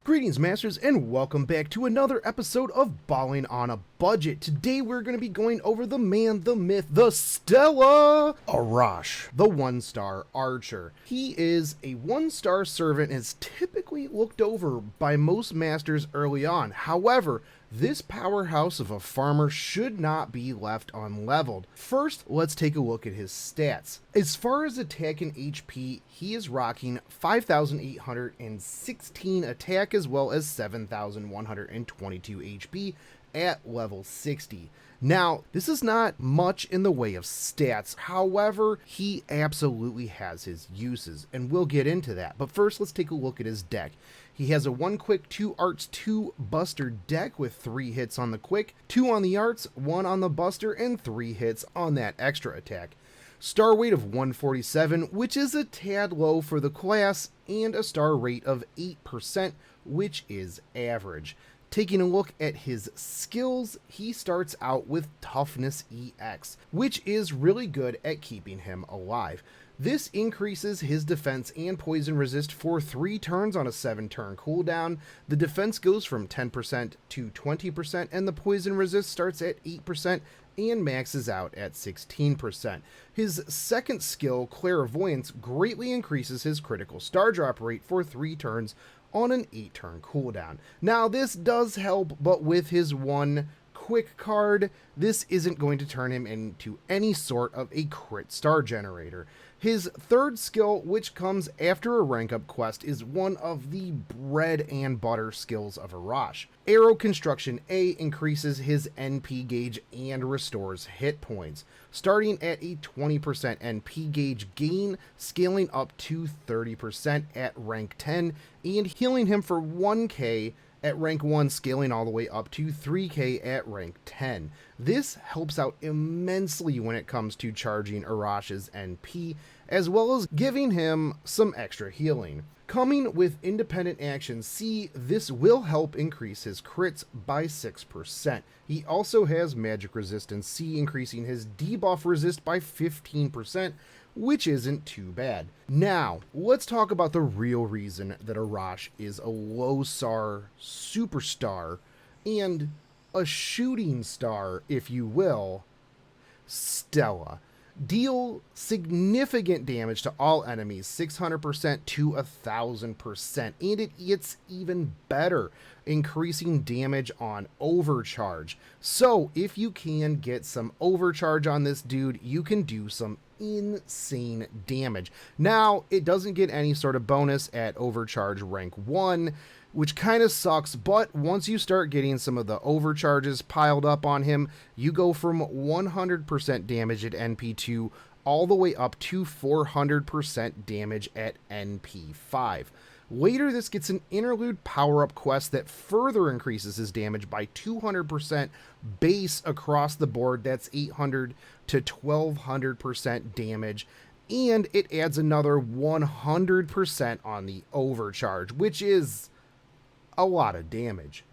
Greetings, Masters, and welcome back to another episode of Ballin on a Budget. Today we're going to be going over the man, the myth, the Stella, Arash, the one-star archer. He is a one-star servant and is typically looked over by most Masters early on. However, this powerhouse of a farmer should not be left unleveled. First, let's take a look at his stats. As far as attack and HP, he is rocking 5,816 attack as well as 7,122 HP at level 60. Now, this is not much in the way of stats. However, he absolutely has his uses, and we'll get into that. But first, let's take a look at his deck. He has a 1 quick, 2 arts, 2 buster deck with 3 hits on the quick, 2 on the arts, 1 on the buster, and 3 hits on that extra attack. Star weight of 147, which is a tad low for the class, and a star rate of 8%, which is average. Taking a look at his skills, he starts out with Toughness EX, which is really good at keeping him alive. This increases his defense and poison resist for 3 turns on a 7-turn cooldown. The defense goes from 10% to 20%, and the poison resist starts at 8% and maxes out at 16%. His second skill, Clairvoyance, greatly increases his critical star drop rate for 3 turns on an 8-turn cooldown. Now, this does help, but with his 1 quick card, this isn't going to turn him into any sort of a crit star generator. His third skill, which comes after a rank up quest, is one of the bread and butter skills of Arash. Arrow Construction A increases his NP gauge and restores hit points, starting at a 20% NP gauge gain, scaling up to 30% at rank 10, and healing him for 1k at rank 1, scaling all the way up to 3k at rank 10. This helps out immensely when it comes to charging Arash's NP, as well as giving him some extra healing. Coming with independent action C, this will help increase his crits by 6%. He also has magic resistance C, increasing his debuff resist by 15%, which isn't too bad. Now, let's talk about the real reason that Arash is a low SAR superstar and a shooting star, if you will, Stella. Deal significant damage to all enemies, 600% to 1,000%, and it gets even better, increasing damage on overcharge. So if you can get some overcharge on this dude, you can do some insane damage. Now, it doesn't get any sort of bonus at overcharge rank 1, which kind of sucks, but once you start getting some of the overcharges piled up on him, you go from 100% damage at NP2 all the way up to 400% damage at NP5. Later, this gets an interlude power-up quest that further increases his damage by 200% base across the board. That's 800 to 1200% damage. And it adds another 100% on the overcharge, which is a lot of damage.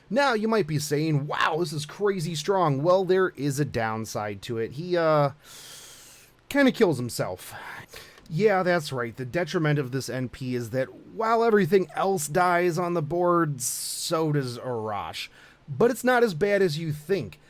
Now, you might be saying, wow, this is crazy strong. Well, there is a downside to it. He, kind of kills himself. Yeah, that's right. The detriment of this NP is that while everything else dies on the board, so does Arash. But it's not as bad as you think.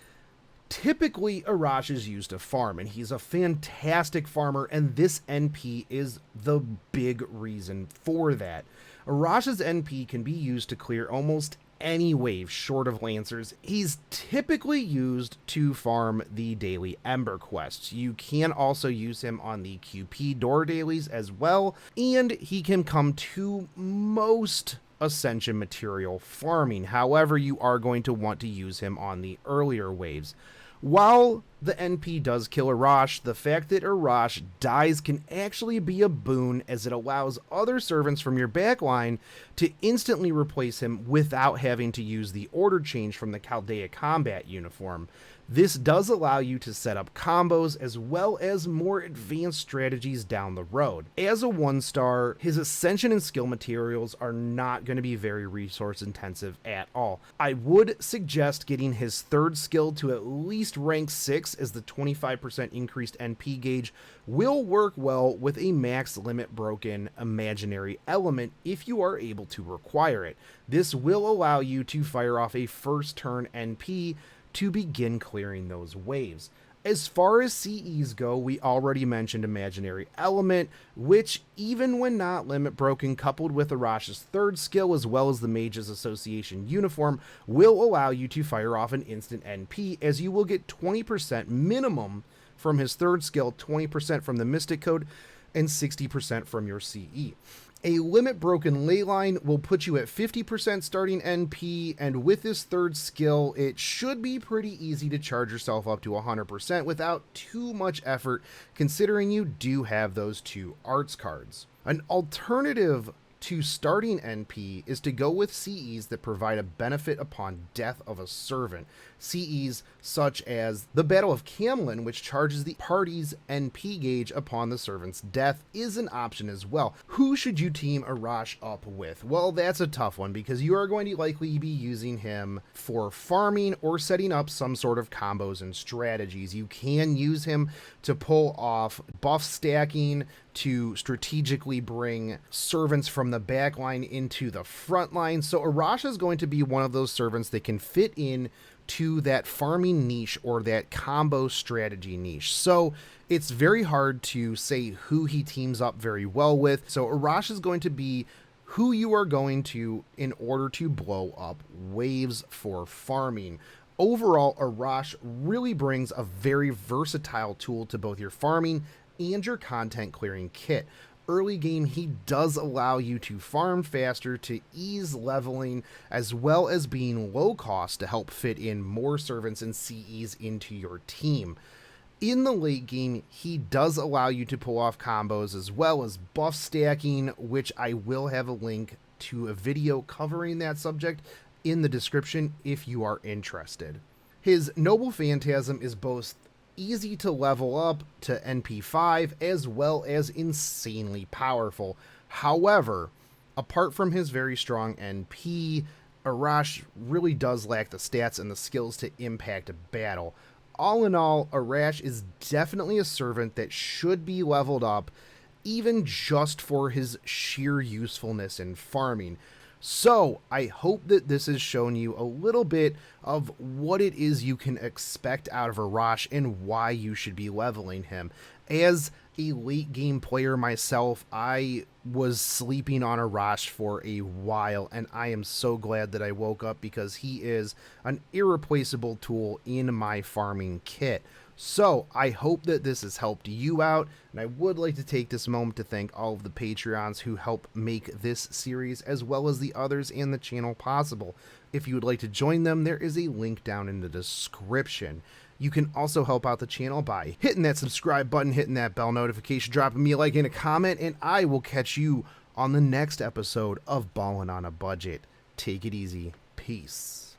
Typically, Arash is used to farm, and he's a fantastic farmer, and this NP is the big reason for that. Arash's NP can be used to clear almost any wave short of Lancers. He's typically used to farm the daily Ember quests. You can also use him on the QP door dailies as well, and he can come to most Ascension material farming. However, you are going to want to use him on the earlier waves. While the NP does kill Arash, the fact that Arash dies can actually be a boon, as it allows other servants from your backline to instantly replace him without having to use the order change from the Chaldea combat uniform. This does allow you to set up combos as well as more advanced strategies down the road. As a 1-star, his Ascension and skill materials are not going to be very resource intensive at all. I would suggest getting his 3rd skill to at least rank 6, as the 25% increased NP gauge will work well with a max limit broken imaginary element if you are able to require it. This will allow you to fire off a first turn NP to begin clearing those waves. As far as CEs go, we already mentioned Imaginary Element, which, even when not limit broken, coupled with Arash's 3rd skill as well as the Mage's Association uniform, will allow you to fire off an instant NP, as you will get 20% minimum from his 3rd skill, 20% from the Mystic Code, and 60% from your CE. A limit broken leyline will put you at 50% starting NP, and with this 3rd skill, it should be pretty easy to charge yourself up to 100% without too much effort, considering you do have those 2 arts cards. An alternative to starting NP is to go with CEs that provide a benefit upon death of a servant. CEs such as the Battle of Camlin, which charges the party's NP gauge upon the servant's death, is an option as well. Who should you team Arash up with? Well, that's a tough one, because you are going to likely be using him for farming or setting up some sort of combos and strategies. You can use him to pull off buff stacking, to strategically bring servants from the back line into the front line. So Arash is going to be one of those servants that can fit in to that farming niche or that combo strategy niche. So it's very hard to say who he teams up very well with. So Arash is going to be who you are going to in order to blow up waves for farming. Overall, Arash really brings a very versatile tool to both your farming and your content clearing kit. Early game, he does allow you to farm faster to ease leveling, as well as being low cost to help fit in more servants and CEs into your team. In the late game, he does allow you to pull off combos as well as buff stacking, which I will have a link to a video covering that subject in the description if you are interested. His Noble Phantasm is both easy to level up to NP5 as well as insanely powerful. However, apart from his very strong NP, Arash really does lack the stats and the skills to impact a battle. All in all, Arash is definitely a servant that should be leveled up, even just for his sheer usefulness in farming. So I hope that this has shown you a little bit of what it is you can expect out of Arash and why you should be leveling him. As a late game player myself, I was sleeping on Arash for a while, and I am so glad that I woke up, because he is an irreplaceable tool in my farming kit. So I hope that this has helped you out, and I would like to take this moment to thank all of the Patreons who help make this series as well as the others and the channel possible. If you would like to join them, there is a link down in the description. You can also help out the channel by hitting that subscribe button, hitting that bell notification, dropping me a like and a comment, and I will catch you on the next episode of Ballin' on a Budget. Take it easy. Peace.